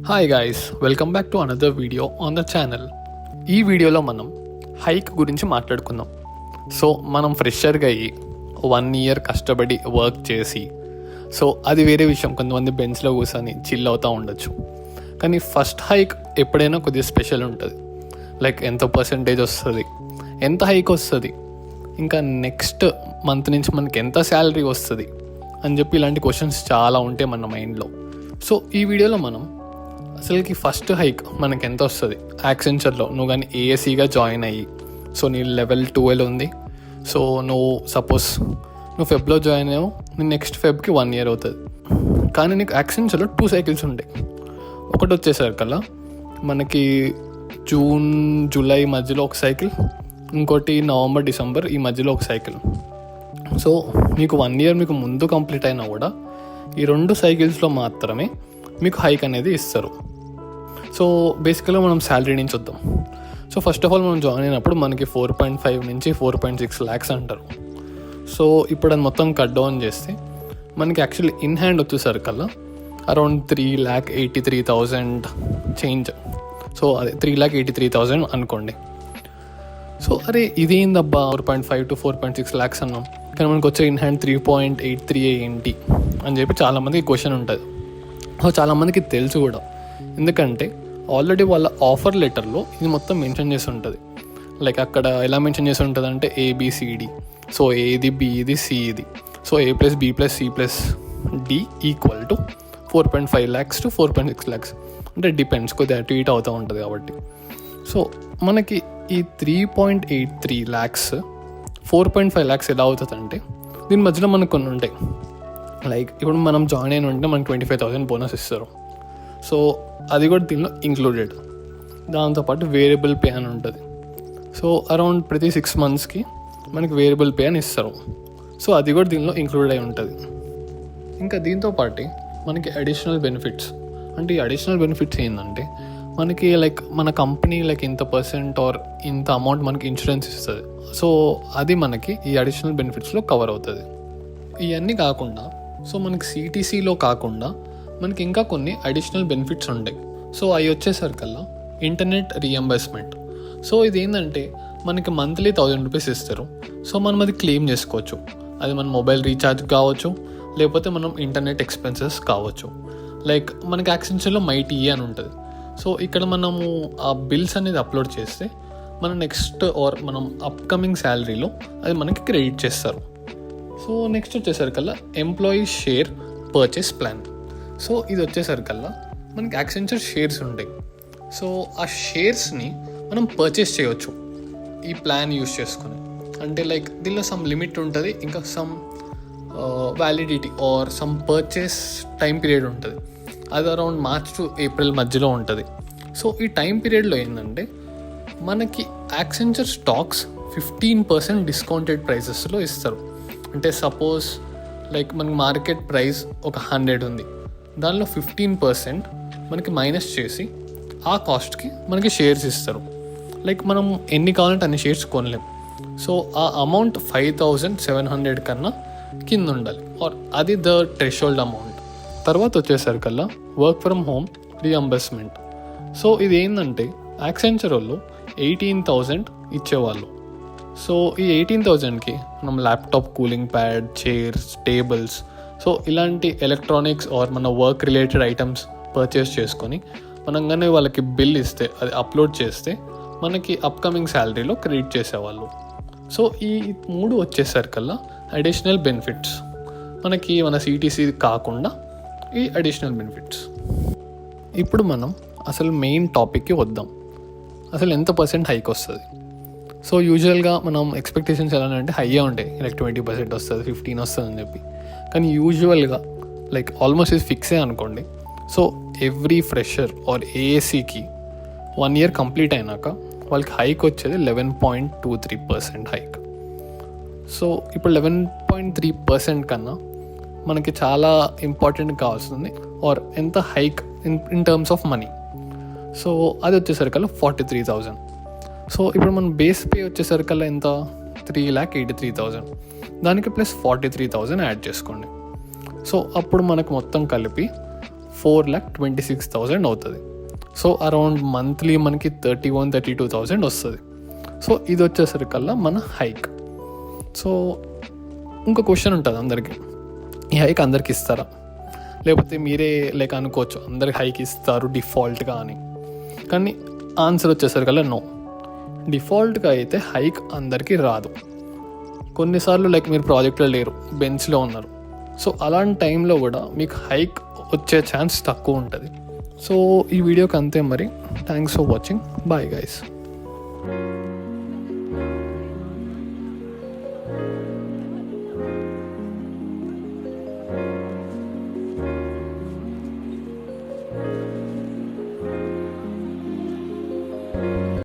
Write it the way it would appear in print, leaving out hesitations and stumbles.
Hi guys, welcome back to another video on the channel. ఈ వీడియోలో మనం hike గురించి మాట్లాడుకుందాం. సో మనం ఫ్రెషర్గా అయ్యి 1 year కష్టపడి వర్క్ చేసి, సో అది వేరే విషయం. కొంతమంది బెంచ్లో కూర్చొని చిల్ అవుతూ ఉండొచ్చు. కానీ ఫస్ట్ హైక్ ఎప్పుడైనా కొద్దిగా స్పెషల్ ఉంటుంది. లైక్ ఎంత పర్సంటేజ్ వస్తుంది, ఎంత హైక్ వస్తుంది, ఇంకా నెక్స్ట్ మంత్ నుంచి మనకి ఎంత శాలరీ వస్తుంది అని చెప్పి ఇలాంటి క్వశ్చన్స్ చాలా ఉంటాయి మన మైండ్లో. సో ఈ వీడియోలో మనం అసలుకి ఫస్ట్ హైక్ మనకి ఎంత వస్తుంది యాక్సెంచర్లో నువ్వు కానీ ఏఎస్సీగా జాయిన్ అయ్యి, సో నీ లెవెల్ 12 ఉంది. సో నువ్వు సపోజ్ నువ్వు ఫెబ్లో జాయిన్ అయ్యావు, నీ నెక్స్ట్ ఫెబ్కి 1 year అవుతుంది. కానీ నీకు యాక్సెంచర్లో 2 cycles ఉంటాయి. ఒకటి వచ్చేసరికల్లా మనకి జూన్ జూలై మధ్యలో ఒక సైకిల్, ఇంకోటి నవంబర్ డిసెంబర్ ఈ మధ్యలో ఒక సైకిల్. సో మీకు 1 year మీకు ముందు కంప్లీట్ అయినా కూడా ఈ 2 cyclesలో మాత్రమే మీకు హైక్ అనేది ఇస్తారు. సో బేసికల్గా మనం శాలరీ నుంచి వద్దాం. సో ఫస్ట్ ఆఫ్ ఆల్ మనం జాయిన్ అయినప్పుడు మనకి 4.5 నుంచి 4.6 lakhs అంటారు. సో ఇప్పుడు అది మొత్తం కట్ డౌన్ చేస్తే మనకి యాక్చువల్లీ ఇన్ హ్యాండ్ వచ్చేసరికల్లా అరౌండ్ 3,83,000 చేంజ్. సో అదే 3,83,000 అనుకోండి. సో అరే ఇదేందబ్బా 4.5 to 4.6 lakhs అన్నాం, కానీ మనకు వచ్చే ఇన్ హ్యాండ్ 3.83 ఏంటి అని చెప్పి చాలామందికి క్వశ్చన్ ఉంటుంది. సో చాలామందికి తెలుసు కూడా, ఎందుకంటే ఆల్రెడీ వాళ్ళ ఆఫర్ లెటర్లో ఇది మొత్తం మెన్షన్ చేసి ఉంటుంది. లైక్ అక్కడ ఎలా మెన్షన్ చేసి ఉంటుంది అంటే ABCD. సో ఏది B ఇది C ఇది. So A+B+C+D equal to 4.5 lakhs to 4.6 lakhs. అంటే డిపెండ్స్, కొద్దిగా అటు ఇటు అవుతూ ఉంటుంది కాబట్టి. సో మనకి ఈ 3.83 lakhs 4.5 lakhs ఎలా అవుతుంది అంటే దీని మధ్యలో మనకు కొన్ని ఉంటాయి. లైక్ ఇప్పుడు మనం జాయిన్ అయిన ఉంటే మనకి 25,000 బోనస్ ఇస్తారు. సో అది కూడా దీనిలో ఇంక్లూడెడ్. దాంతోపాటు వేరియబుల్ పే అని ఉంటుంది. సో అరౌండ్ ప్రతి 6 monthsకి మనకి వేరియబుల్ పే అని ఇస్తారు. సో అది కూడా దీనిలో ఇంక్లూడ్ అయి ఉంటుంది. ఇంకా దీంతోపాటు మనకి అడిషనల్ బెనిఫిట్స్. అంటే ఈ అడిషనల్ బెనిఫిట్స్ ఏంటంటే మనకి లైక్ మన కంపెనీ లైక్ ఇంత % ఆర్ ఇంత అమౌంట్ మనకి ఇన్సూరెన్స్ ఇస్తుంది. సో అది మనకి ఈ అడిషనల్ బెనిఫిట్స్లో కవర్ అవుతుంది. ఇవన్నీ కాకుండా సో మనకి CTCలో కాకుండా మనకి ఇంకా కొన్ని అడిషనల్ బెనిఫిట్స్ ఉంటాయి. సో అవి వచ్చేసరికల్లా ఇంటర్నెట్ రీఎంబర్స్మెంట్. సో ఇది ఏంటంటే మనకి మంత్లీ 1,000 rupees ఇస్తారు. సో మనం అది క్లెయిమ్ చేసుకోవచ్చు. అది మన మొబైల్ రీఛార్జ్ కావచ్చు, లేకపోతే మనం ఇంటర్నెట్ ఎక్స్పెన్సెస్ కావచ్చు. లైక్ మనకి యాక్సెంచర్లో MyTE అని ఉంటుంది. సో ఇక్కడ మనము ఆ బిల్స్ అనేది అప్లోడ్ చేస్తే మన నెక్స్ట్ ఆర్ మనం అప్కమింగ్ శాలరీలో అది మనకి క్రెడిట్ చేస్తారు. సో నెక్స్ట్ వచ్చేసరికల్లా employee share purchase plan. So ఇది వచ్చేసరికల్లా మనకి యాక్సెంచర్ షేర్స్ ఉంటాయి. సో ఆ షేర్స్ని మనం పర్చేస్ చేయవచ్చు ఈ ప్లాన్ యూస్ చేసుకొని. అంటే లైక్ దీనిలో సమ్ లిమిట్ ఉంటుంది, ఇంకా some validity or some purchase time period ఉంటుంది. అది అరౌండ్ మార్చ్ టు ఏప్రిల్ మధ్యలో ఉంటుంది. సో ఈ టైం పీరియడ్లో ఏంటంటే మనకి యాక్సెంచర్ స్టాక్స్ 15% డిస్కౌంటెడ్ ప్రైసెస్లో ఇస్తారు. అంటే సపోజ్ లైక్ మనకి మార్కెట్ ప్రైస్ ఒక 100 ఉంది, దానిలో 15% మనకి మైనస్ చేసి ఆ కాస్ట్కి మనకి షేర్స్ ఇస్తారు. లైక్ మనం ఎన్ని కావాలంటే అన్ని షేర్స్ కొనలేం. సో ఆ అమౌంట్ 5,700 కన్నా కింద ఉండాలి, ఆర్ అది ద థ్రెషోల్డ్ అమౌంట్. తర్వాత వచ్చేసరికల్లా work from home reimbursement. So ఇది ఏంటంటే యాక్సెంచర్ వాళ్ళు 18,000 ఇచ్చేవాళ్ళు. సో ఈ 18,000కి మనం laptop, cooling pad, chairs, tables, so ఇలాంటి ఎలక్ట్రానిక్స్ ఆర్ మన వర్క్ రిలేటెడ్ ఐటమ్స్ పర్చేస్ చేసుకొని మనం కానీ వాళ్ళకి బిల్ ఇస్తే, అది అప్లోడ్ చేస్తే మనకి అప్కమింగ్ శాలరీలో క్రెడిట్ చేసేవాళ్ళు. సో ఈ 3 వచ్చేసరికల్లా అడిషనల్ బెనిఫిట్స్ మనకి మన CTC కాకుండా ఈ అడిషనల్ బెనిఫిట్స్. ఇప్పుడు మనం అసలు మెయిన్ టాపిక్కి వద్దాం. అసలు ఎంత % హైక్ వస్తుంది? సో యూజువల్గా మనం ఎక్స్పెక్టేషన్స్ ఎలా అంటే హైయే ఉంటాయి, లైక్ 20% వస్తుంది, 15 వస్తుంది అని చెప్పి. కానీ యూజువల్గా లైక్ ఆల్మోస్ట్ ఇది ఫిక్సే అనుకోండి. సో ఎవ్రీ ఫ్రెషర్ ఆర్ AACకి 1 year కంప్లీట్ అయినాక వాళ్ళకి హైక్ వచ్చేది 11.23% హైక్. సో ఇప్పుడు 11.3% కన్నా మనకి చాలా ఇంపార్టెంట్ కావాల్సింది ఆర్ ఎంత hike in terms of money. So అది వచ్చేసరికల్లా 43,000. సో ఇప్పుడు మన బేస్ పే వచ్చేసరికల్లా ఎంత 3,83,000, దానికి ప్లస్ 43,000 యాడ్ చేసుకోండి. సో అప్పుడు మనకు మొత్తం కలిపి 4,26,000 అవుతుంది. సో అరౌండ్ మంత్లీ మనకి 31,32,000 వస్తుంది. సో ఇది వచ్చేసరికల్లా మన హైక్. సో ఇంకో క్వశ్చన్ ఉంటుంది అందరికీ, ఈ హైక్ అందరికి ఇస్తారా, లేకపోతే మీరే అనుకోవచ్చు అందరికి హైక్ ఇస్తారు డిఫాల్ట్గా అని. కానీ ఆన్సర్ వచ్చేసరికల్లా నో. డిఫాల్ట్గా అయితే హైక్ అందరికీ రాదు. కొన్నిసార్లు మీరు ప్రాజెక్ట్లో లేరు, బెంచ్లో ఉన్నారు, సో అలాంటి టైంలో కూడా మీకు హైక్ వచ్చే ఛాన్స్ తక్కువ ఉంటుంది. సో ఈ వీడియోకి అంతే మరి. Thanks for watching. Bye guys.